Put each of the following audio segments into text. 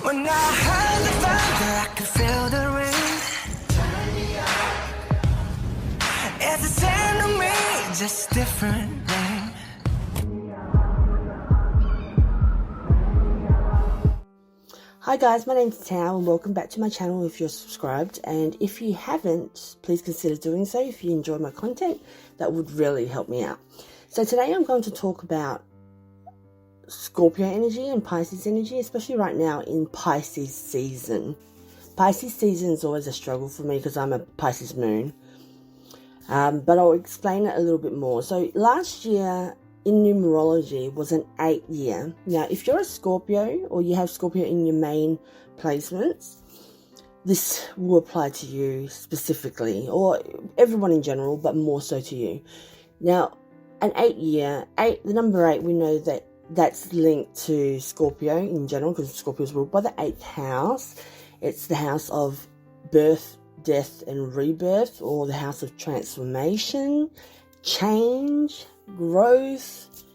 When I heard the thunder, I could feel the rain. It's the same to me, just different name. Hi guys, my name's Tao and welcome back to my channel if you're subscribed, and if you haven't, please consider doing so. If you enjoy my content, that would really help me out. So today I'm going to talk about Scorpio energy and Pisces energy, especially right now in Pisces season. Pisces season is always a struggle for me because I'm a Pisces moon, but I'll explain it a little bit more. So last year in numerology was an 8-year. Now, if you're a Scorpio or you have Scorpio in your main placements, this will apply to you specifically, or everyone in general, but more so to you. Now, an 8-year, the number 8, we know that that's linked to Scorpio in general, because Scorpio is ruled by the 8th house. It's the house of birth, death, and rebirth, or the house of transformation, change, growth.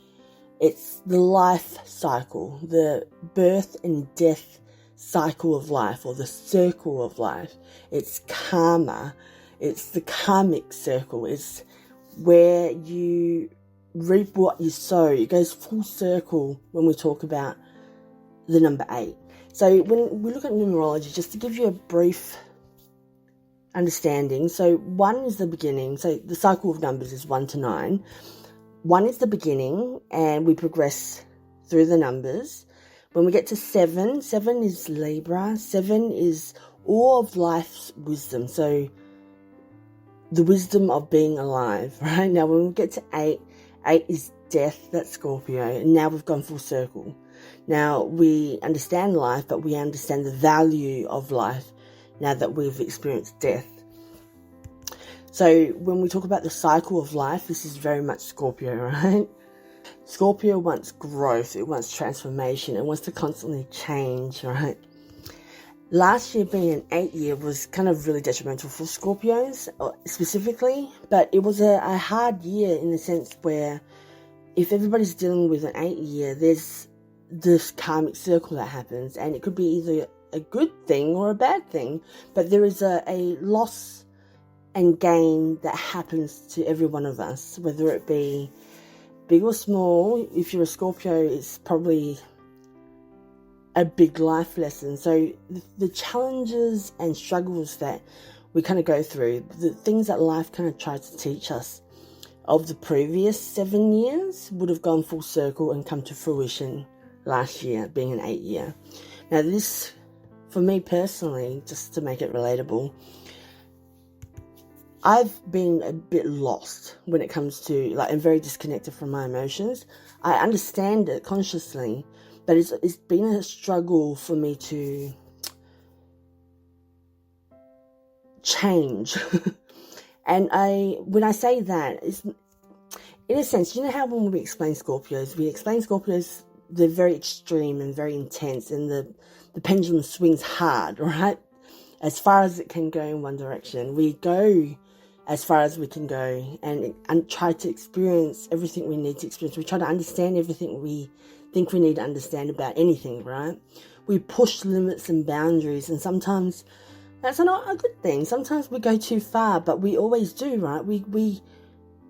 It's the life cycle, the birth and death cycle of life, or the circle of life. It's karma. It's the karmic circle. It's where you reap what you sow. It goes full circle when we talk about the number 8. So when we look at numerology, just to give you a brief understanding, so 1 is the beginning. So the cycle of numbers is 1 to 9. 1 is the beginning, and we progress through the numbers. When we get to 7 is Libra. 7 is all of life's wisdom. So the wisdom of being alive, right? Now, when we get to 8 is death. That's Scorpio. And now we've gone full circle. Now, we understand life, but we understand the value of life now that we've experienced death. So when we talk about the cycle of life, this is very much Scorpio, right? Scorpio wants growth, it wants transformation, it wants to constantly change, right? Last year being an 8-year was kind of really detrimental for Scorpios specifically, but it was a hard year in the sense where if everybody's dealing with an 8-year, there's this karmic circle that happens, and it could be either a good thing or a bad thing, but there is a loss and gain that happens to every one of us, whether it be big or small. If you're a Scorpio, it's probably a big life lesson. So the challenges and struggles that we kind of go through, the things that life kind of tries to teach us of the previous 7 years would have gone full circle and come to fruition last year, being an 8-year. Now this, for me personally, just to make it relatable, I've been a bit lost when it comes to, I'm very disconnected from my emotions. I understand it consciously, but it's been a struggle for me to change. And when I say that, it's, in a sense, you know how when we explain Scorpios, they're very extreme and very intense, and the pendulum swings hard, right? As far as it can go in one direction. We go as far as we can go and try to experience everything we need to experience. We try to understand everything we think we need to understand about anything, right? We push limits and boundaries, and sometimes that's not a good thing. Sometimes we go too far, but we always do, right? We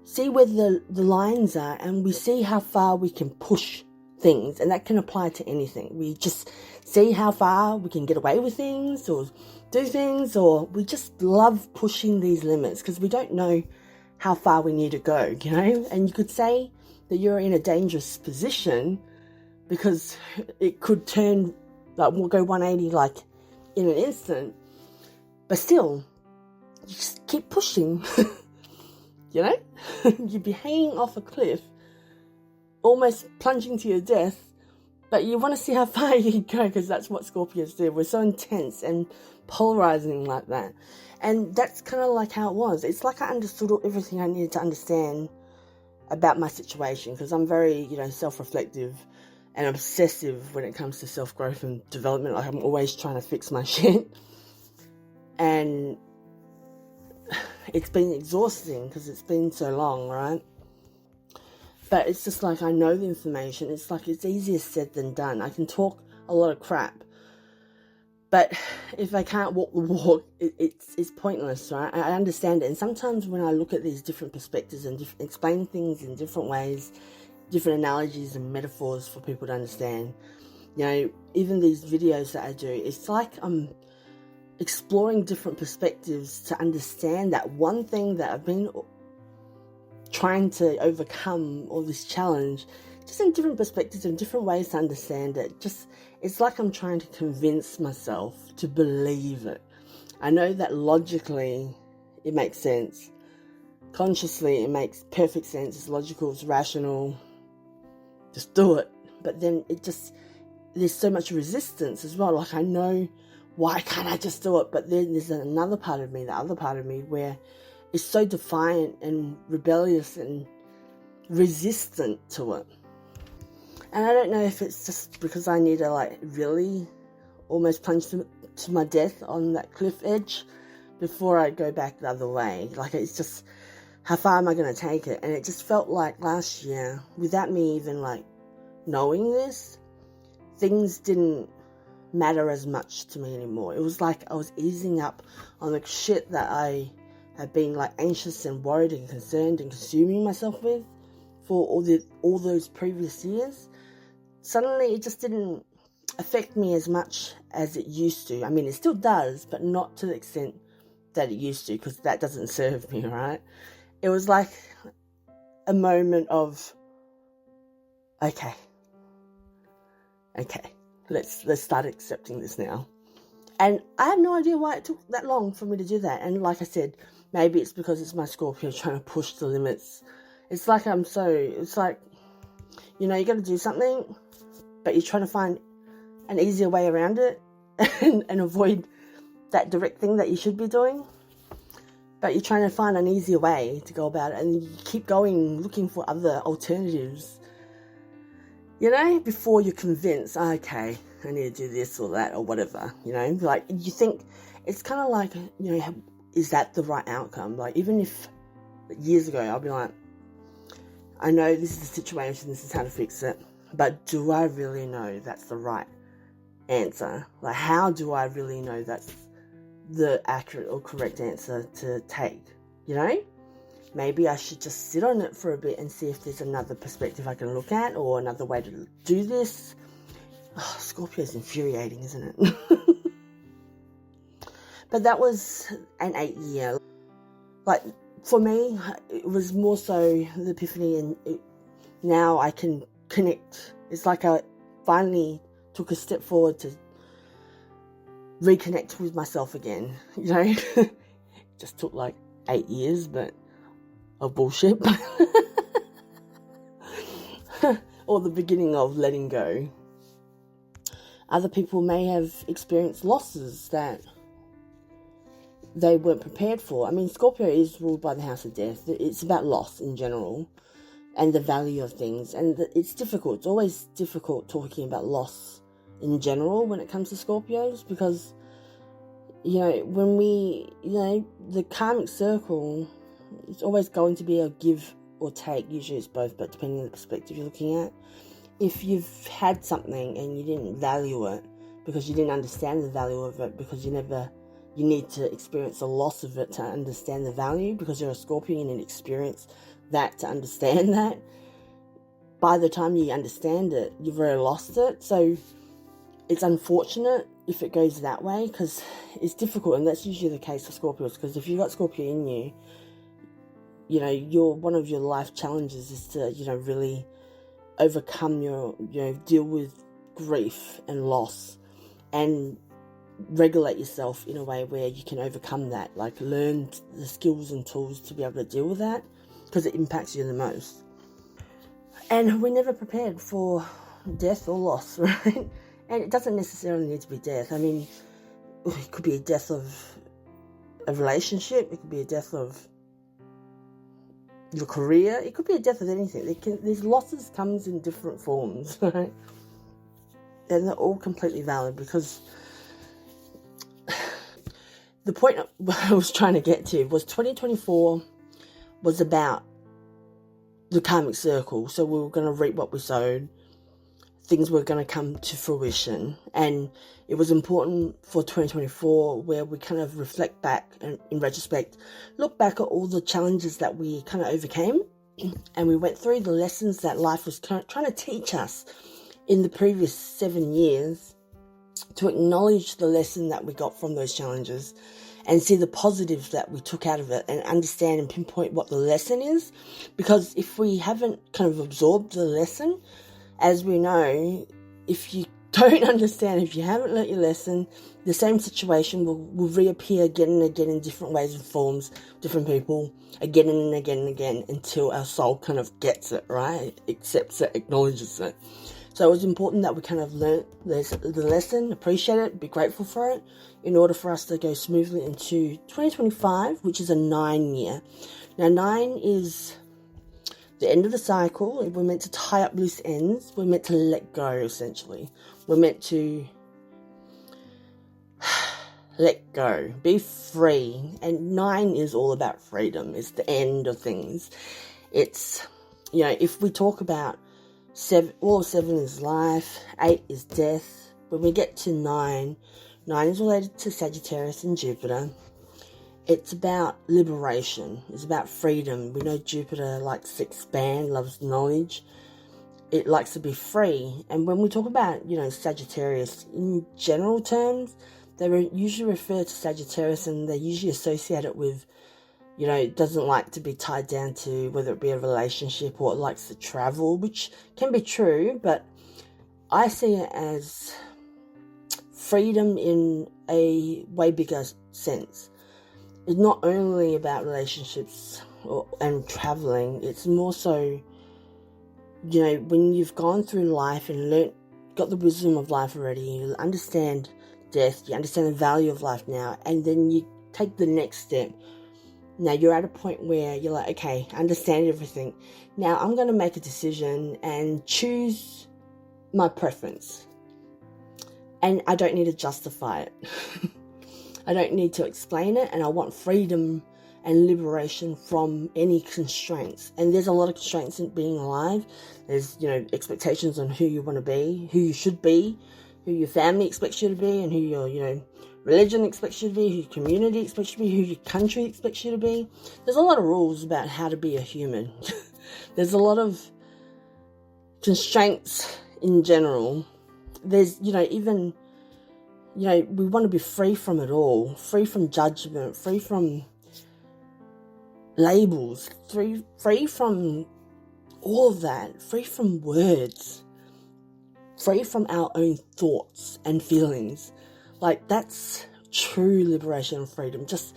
see where the lines are, and we see how far we can push things, and that can apply to anything. We just see how far we can get away with things or do things, or we just love pushing these limits because we don't know how far we need to go, you know? And you could say that you're in a dangerous position because it could turn, we'll go 180 in an instant, but still, you just keep pushing, you know? You'd be hanging off a cliff, almost plunging to your death, but you want to see how far you can go, because that's what Scorpios do. We're so intense and polarizing like that. And that's kind of like how it was. It's like I understood everything I needed to understand about my situation, because I'm very, self-reflective and obsessive when it comes to self-growth and development. I'm always trying to fix my shit. And it's been exhausting because it's been so long, right? But it's just I know the information. It's easier said than done. I can talk a lot of crap, But if I can't walk the walk, it's pointless, right? I understand it. And sometimes when I look at these different perspectives and explain things in different ways, different analogies and metaphors for people to understand, you know, even these videos that I do, it's like I'm exploring different perspectives to understand that one thing that I've been trying to overcome, or this challenge, just in different perspectives and different ways to understand it. Just, it's like I'm trying to convince myself to believe it. I know that logically it makes sense. Consciously it makes perfect sense. It's logical, it's rational. Just do it. But then it just, there's so much resistance as well. Like, I know, why can't I just do it? But then there's another part of me, the other part of me, where it's so defiant and rebellious and resistant to it. And I don't know if it's just because I need to, like, really almost plunge to my death on that cliff edge before I go back the other way. Like, it's just, how far am I going to take it? And it just felt like last year, without me even, like, knowing this, things didn't matter as much to me anymore. It was like I was easing up on the shit that I had been, like, anxious and worried and concerned and consuming myself with for all those previous years. Suddenly it just didn't affect me as much as it used to. I mean, it still does, but not to the extent that it used to, because that doesn't serve me, right? It was like a moment of, okay, let's start accepting this now. And I have no idea why it took that long for me to do that. And like I said, maybe it's because it's my Scorpio trying to push the limits. It's like, you know, you got to do something, but you're trying to find an easier way around it and avoid that direct thing that you should be doing. But you're trying to find an easier way to go about it, and you keep going, looking for other alternatives, you know, before you're convinced, okay, I need to do this or that or whatever, you know. Like, you think, it's kind of like, you know, is that the right outcome? Like, even if years ago I'll be like, I know this is the situation, this is how to fix it, but do I really know that's the right answer? Like, how do I really know that's the accurate or correct answer to take? You know, maybe I should just sit on it for a bit and see if there's another perspective I can look at, or another way to do this. Oh, Scorpio is infuriating, isn't it? But that was an 8-year. Like, for me, it was more so the epiphany, and now I can connect. It's like I finally took a step forward to reconnect with myself again, you know. It just took like 8 years, but of bullshit. Or the beginning of letting go. Other people may have experienced losses that they weren't prepared for. I mean, Scorpio is ruled by the house of death. It's about loss in general and the value of things. And it's difficult. It's always difficult talking about loss in general when it comes to Scorpios, because, you know, when we, you know, the karmic circle, it's always going to be a give or take. Usually it's both, but depending on the perspective you're looking at. If you've had something and you didn't value it because you didn't understand the value of it, because you need to experience the loss of it to understand the value, because you're a Scorpio and you experience that to understand that. By the time you understand it, you've already lost it. So it's unfortunate if it goes that way, because it's difficult, and that's usually the case for Scorpios, because if you've got Scorpio in you, you know, one of your life challenges is to, you know, really overcome deal with grief and loss, and regulate yourself in a way where you can overcome that, like learn the skills and tools to be able to deal with that, because it impacts you the most. And we're never prepared for death or loss, right? And it doesn't necessarily need to be death. I mean, it could be a death of a relationship, it could be a death of your career, it could be a death of anything. These losses comes in different forms, right? And they're all completely valid, because the point I was trying to get to was 2024 was about the karmic circle. So we were going to reap what we sowed. things were going to come to fruition. And it was important for 2024 where we kind of reflect back and, in retrospect, look back at all the challenges that we kind of overcame, and we went through the lessons that life was trying to teach us in the previous 7 years, to acknowledge the lesson that we got from those challenges and see the positives that we took out of it, and understand and pinpoint what the lesson is. Because if we haven't kind of absorbed the lesson, as we know, if you don't understand, if you haven't learnt your lesson, the same situation will reappear again and again in different ways and forms, different people, again and again and again, until our soul kind of gets it, right? Accepts it, acknowledges it. So it was important that we kind of learnt the lesson, appreciate it, be grateful for it, in order for us to go smoothly into 2025, which is a 9 year. Now, 9 is the end of the cycle. We're meant to tie up loose ends. We're meant to let go, essentially. We're meant to let go, be free. And 9 is all about freedom. It's the end of things. It's, if we talk about 7 is life, 8 is death. When we get to 9 is related to Sagittarius and Jupiter. It's about liberation. It's about freedom. We know Jupiter likes to expand, loves knowledge. It likes to be free. And when we talk about, Sagittarius, in general terms, they usually refer to Sagittarius, and they usually associate it with, it doesn't like to be tied down to whether it be a relationship, or it likes to travel, which can be true, but I see it as freedom in a way bigger sense. It's not only about relationships and traveling. It's more so, when you've gone through life and got the wisdom of life already, you understand death, you understand the value of life now, and then you take the next step. Now you're at a point where you're like, okay, I understand everything. Now I'm going to make a decision and choose my preference. And I don't need to justify it. I don't need to explain it. And I want freedom and liberation from any constraints. And there's a lot of constraints in being alive. There's, expectations on who you want to be, who you should be, who your family expects you to be, and who your, religion expects you to be, who your community expects you to be, who your country expects you to be. There's a lot of rules about how to be a human. There's a lot of constraints in general. There's, we want to be free from it all, free from judgment, free from labels, free from all of that, free from words, free from our own thoughts and feelings. Like, that's true liberation and freedom. Just,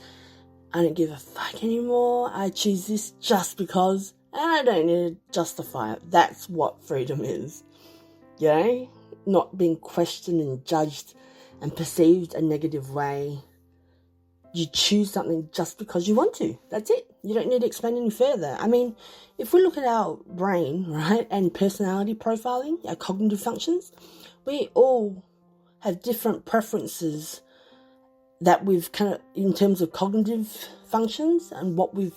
I don't give a fuck anymore. I choose this just because, and I don't need to justify it. That's what freedom is. Not being questioned and judged and perceived a negative way. You choose something just because you want to. That's it. You don't need to explain any further. I mean, if we look at our brain, right, and personality profiling, our cognitive functions, we all have different preferences that we've kind of, in terms of cognitive functions and what we've,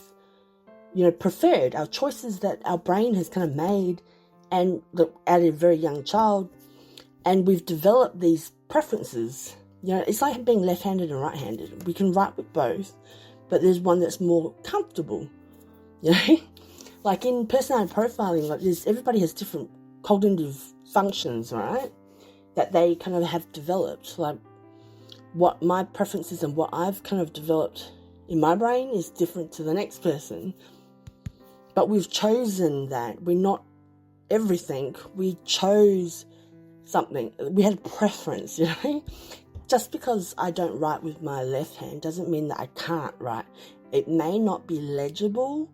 preferred, our choices that our brain has kind of made and at a very young child, and we've developed these preferences. It's like being left-handed and right-handed. We can write with both, but there's one that's more comfortable, Like in personality profiling, everybody has different cognitive functions, right? That they kind of have developed. Like, what my preferences and what I've kind of developed in my brain is different to the next person. But we've chosen that. We're not everything. We chose something. We had a preference, Just because I don't write with my left hand doesn't mean that I can't write. It may not be legible,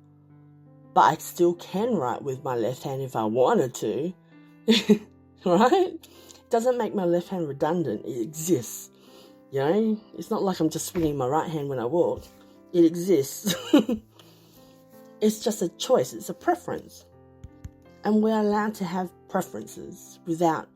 but I still can write with my left hand if I wanted to, right? Doesn't make my left hand redundant. It exists. It's not like I'm just swinging my right hand when I walk. It exists. It's just a choice. It's a preference. And we're allowed to have preferences without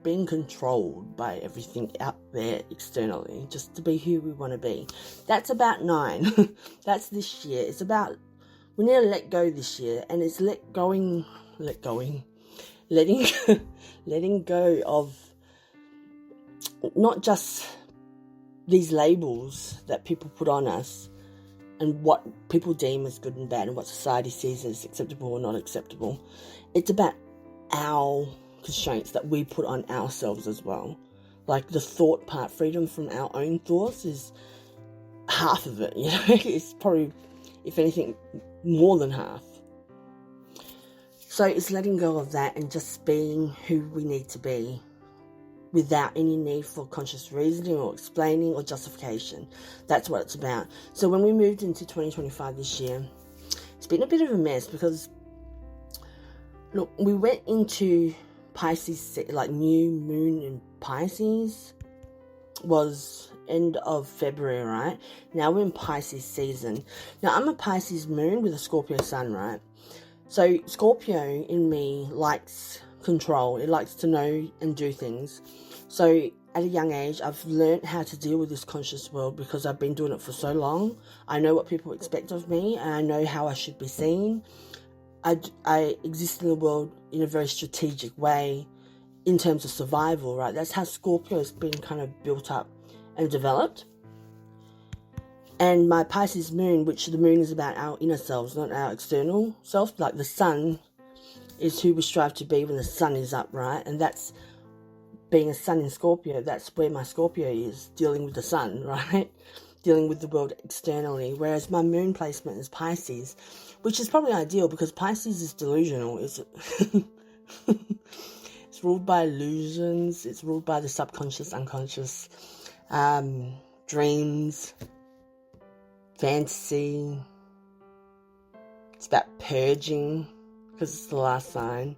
being controlled by everything out there externally, just to be who we want to be. That's about 9. That's this year. It's about we need to let go this year, and it's letting letting go of not just these labels that people put on us and what people deem as good and bad and what society sees as acceptable or not acceptable. It's about our constraints that we put on ourselves as well. Like the thought part, freedom from our own thoughts is half of it, you know. It's probably, if anything, more than half. So it's letting go of that and just being who we need to be without any need for conscious reasoning or explaining or justification. That's what it's about. So when we moved into 2025 this year, it's been a bit of a mess because, look, we went into Pisces, like new moon in Pisces was end of February, right? Now we're in Pisces season. Now I'm a Pisces moon with a Scorpio sun, right? So Scorpio in me likes control. It likes to know and do things. So at a young age, I've learned how to deal with this conscious world because I've been doing it for so long. I know what people expect of me, and I know how I should be seen. I exist in the world in a very strategic way in terms of survival, right? That's how Scorpio has been kind of built up and developed. And my Pisces moon, which the moon is about our inner selves, not our external self. Like the sun is who we strive to be when the sun is up, right? And that's being a sun in Scorpio. That's where my Scorpio is, dealing with the sun, right? Dealing with the world externally. Whereas my moon placement is Pisces, which is probably ideal because Pisces is delusional. It's it's ruled by illusions. It's ruled by the subconscious, unconscious, dreams, fantasy. It's about purging because it's the last sign.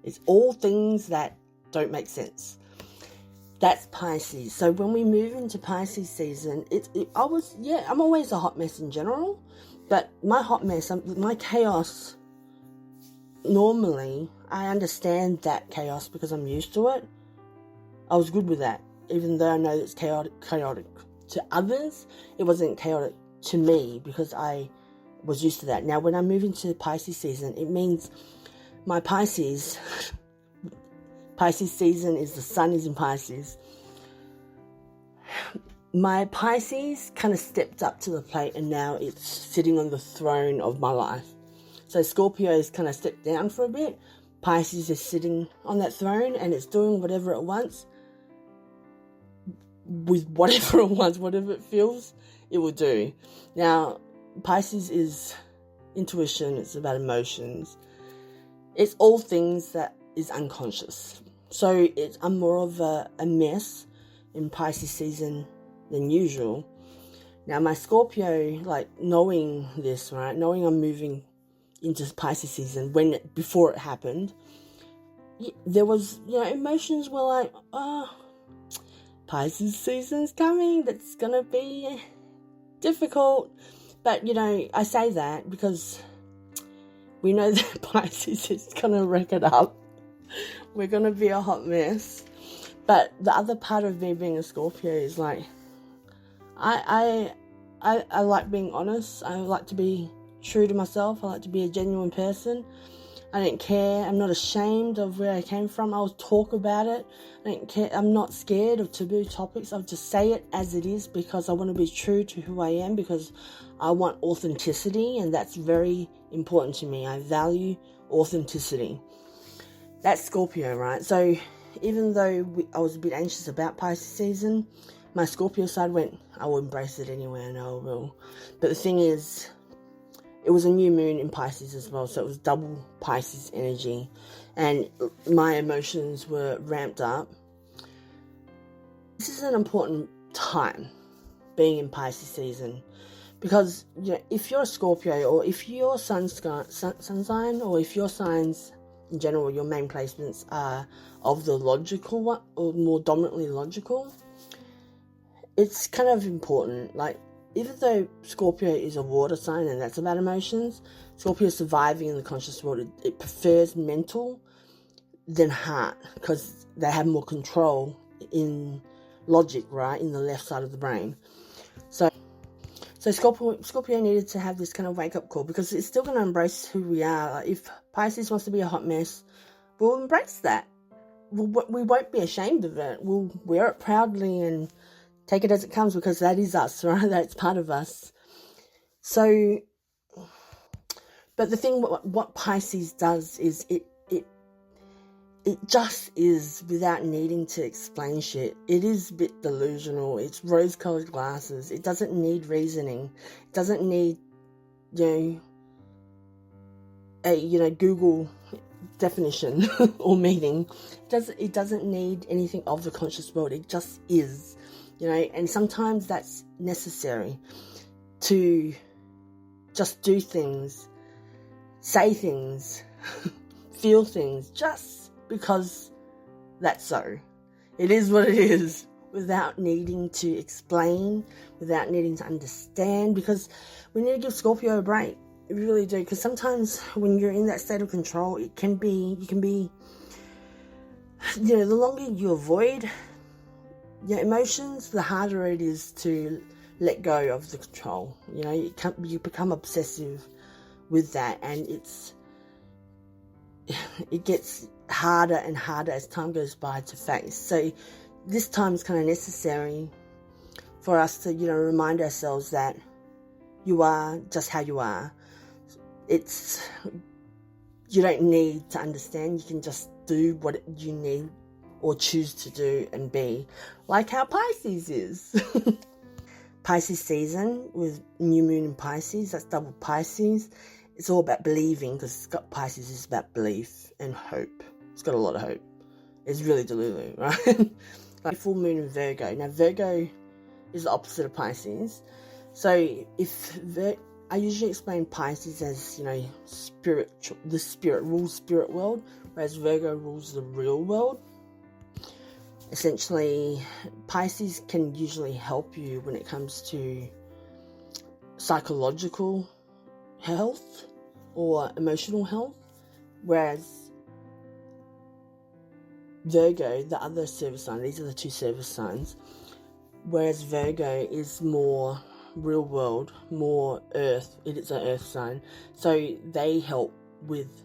It's all things that don't make sense. That's Pisces. So when we move into Pisces season, I'm always a hot mess in general, but my hot mess, my chaos, normally, I understand that chaos because I'm used to it. I was good with that, even though I know it's chaotic to others. It wasn't chaotic to me because I was used to that. Now, when I move into Pisces season, it means my Pisces season is the sun is in Pisces. My Pisces kind of stepped up to the plate and now it's sitting on the throne of my life. So Scorpio has kind of stepped down for a bit. Pisces is sitting on that throne and it's doing whatever it wants. With whatever it wants, whatever it feels, it will do. Now, Pisces is intuition, it's about emotions. It's all things that is unconscious. So I'm more of a mess in Pisces season than usual. Now my Scorpio, like knowing this, right? Knowing I'm moving into Pisces season before it happened, there was, emotions were like, Pisces season's coming. That's going to be difficult. But, I say that because we know that Pisces is going to wreck it up. We're going to be a hot mess. But the other part of me being a Scorpio is like, I like being honest. I like to be true to myself. I like to be a genuine person. I don't care. I'm not ashamed of where I came from. I'll talk about it. I don't care. I'm not scared of taboo topics. I'll just say it as it is because I want to be true to who I am, because I want authenticity, and that's very important to me. I value authenticity. That's Scorpio, right? So even though I was a bit anxious about Pisces season, my Scorpio side went, I will embrace it anyway. I know I will. But the thing is, it was a new moon in Pisces as well, so it was double Pisces energy, and my emotions were ramped up. This is an important time, being in Pisces season, because if you're a Scorpio, or if your sun sign, or if your signs in general, your main placements are of the logical one, or more dominantly logical, it's kind of important. Like, even though Scorpio is a water sign and that's about emotions, Scorpio is surviving in the conscious world. It prefers mental than heart because they have more control in logic, right? In the left side of the brain. So So Scorpio needed to have this kind of wake-up call, because it's still going to embrace who we are. Like, if Pisces wants to be a hot mess, we'll embrace that. We won't be ashamed of it. We'll wear it proudly and take it as it comes, because that is us, right? That's part of us. So, but the thing, what Pisces does is it just is, without needing to explain shit. It is a bit delusional. It's rose-colored glasses. It doesn't need reasoning. It doesn't need, a Google definition or meaning. It doesn't need anything of the conscious world. It just is, and sometimes that's necessary to just do things, say things, feel things, just because that's so. It is what it is, without needing to explain, without needing to understand, because we need to give Scorpio a break. We really do, because sometimes when you're in that state of control, you can be, the longer you avoid your emotions, the harder it is to let go of the control. You become obsessive with that, and it gets harder and harder as time goes by to face. So this time is kind of necessary for us to, remind ourselves that you are just how you are. You don't need to understand. You can just do what you need or choose to do and be, like how Pisces is. Pisces season with new moon in Pisces, that's double Pisces. It's all about believing, because Pisces is about belief and hope. It's got a lot of hope. It's really delulu, right? Like full moon in Virgo. Now, Virgo is the opposite of Pisces. So, I usually explain Pisces as, spiritual. The spirit rules spirit world, whereas Virgo rules the real world. Essentially, Pisces can usually help you when it comes to psychological health or emotional health, whereas Virgo, the other service sign, these are the two service signs, whereas Virgo is more real world, more earth. It is an earth sign, so they help with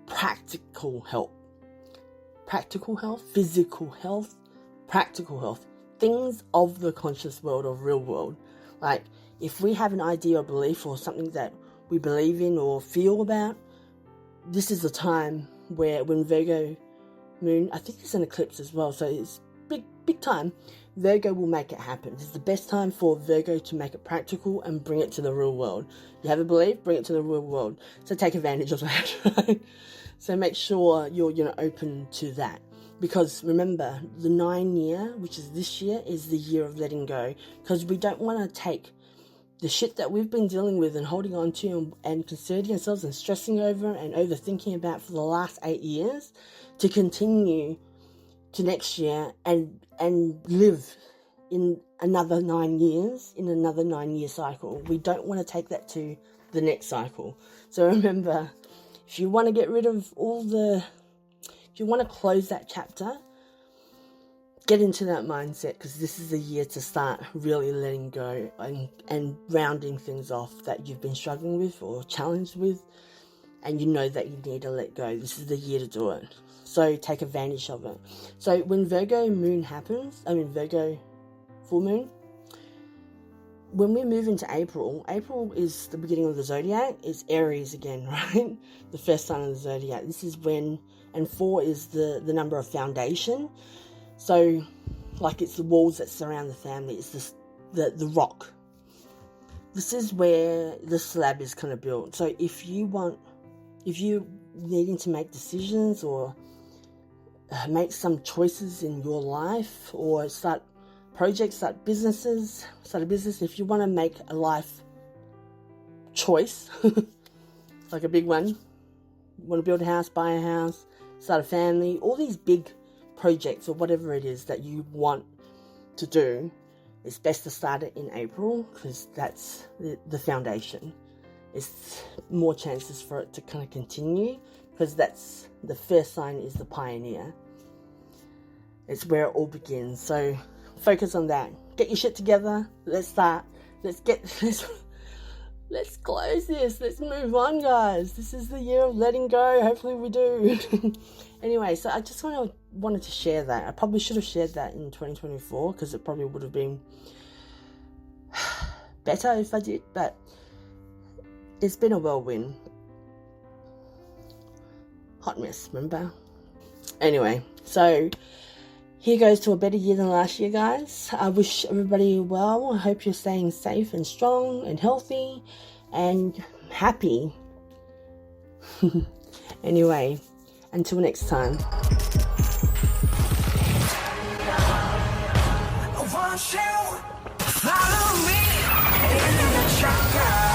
practical health, physical health, practical health, things of the conscious world, of real world. Like, if we have an idea or belief or something that we believe in or feel about, this is the time when Virgo moon, I think it's an eclipse as well, so it's big time, Virgo will make it happen. It's the best time for Virgo to make it practical and bring it to the real world. You have a belief, bring it to the real world. So take advantage of that, right? So make sure you're open to that. Because remember, the 9 year, which is this year, is the year of letting go. Because we don't want to take the shit that we've been dealing with and holding on to and concerning ourselves and stressing over and overthinking about for the last 8 years to continue to next year and live in another 9 years, in another 9 year cycle. We don't want to take that to the next cycle. So remember, if you want to get rid of if you want to close that chapter, get into that mindset, because this is the year to start really letting go and rounding things off that you've been struggling with or challenged with, and you know that you need to let go. This is the year to do it. So take advantage of it. So when Virgo moon happens, Virgo full moon, when we move into April is the beginning of the zodiac. It's Aries again, right? The first sign of the zodiac. This is when, and 4 is the number of foundation. So, like, it's the walls that surround the family. It's the rock. This is where the slab is kind of built. So if you needing to make decisions or make some choices in your life, or start projects, start a business, if you want to make a life choice, like a big one, you want to build a house, buy a house, start a family, all these big projects or whatever it is that you want to do, it's best to start it in April, because that's the foundation. It's more chances for it to kind of continue, because that's the first sign is the pioneer. It's where it all begins. So focus on that. Get your shit together. Let's start let's close this. Let's move on, guys. This is the year of letting go. Hopefully we do. Anyway, so I just wanted to share that. I probably should have shared that in 2024 because it probably would have been better if I did, but it's been a whirlwind. Hot mess, remember? Anyway, so here goes to a better year than last year, guys. I wish everybody well. I hope you're staying safe and strong and healthy and happy. Anyway, until next time. Won't you follow me in the jungle?